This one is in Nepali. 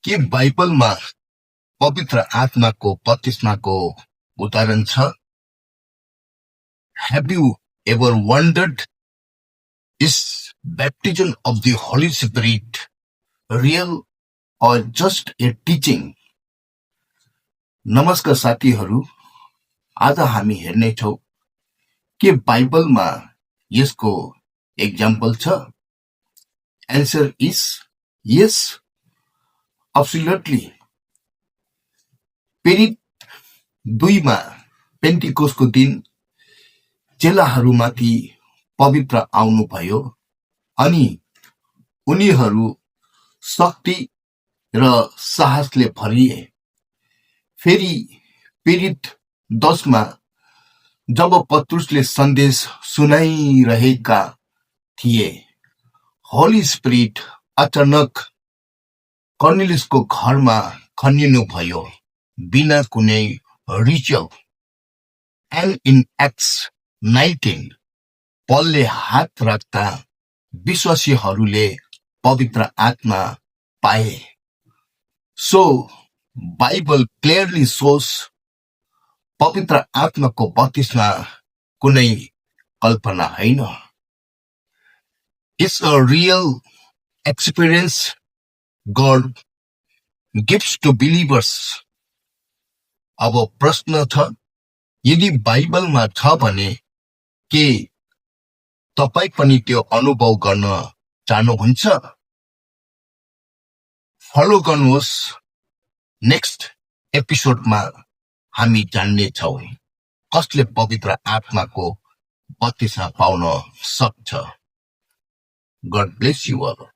के बाइबलमा पवित्र आत्माको बप्तिस्माको उदाहरण छ? Have you ever wondered, is baptism of the Holy Spirit real or just a teaching? नमस्कार साथीहरू, आज हामी हेर्नेछौँ के बाइबलमा यसको एक्जाम्पल छ? Answer is yes, absolutely. प्रेरित 2 मा पेन्टिकोसको दिन चेलाहरूमाथि पवित्र आउनुभयो अनि उनीहरू शक्ति र साहसले भरिए। फेरि प्रेरित 10 मा जब पत्रुसले सन्देश सुनाइरहेका थिए, होली स्पिरिट अचानक कर्नेलियसको घरमा खनिनुभयो बिना कुनै रिचुअल। And in Acts 19, पलले हात राख्दा विश्वासीहरूले पवित्र आत्मा पाए। So, Bible clearly shows पवित्र आत्माको बप्तिस्मा कुनै कल्पना होइन। It's a real experience God gives to believers. अब प्रश्न छ, यदि बाइबलमा छ भने के तपाई पनि त्यो अनुभव गर्न चाहनुहुन्छ? फलो गर्नुहोस्, नेक्स्ट एपिसोडमा हामी जान्ने छौँ कसले पवित्र आत्माको बप्तिस्मा पाउन सक्छ। God bless you all.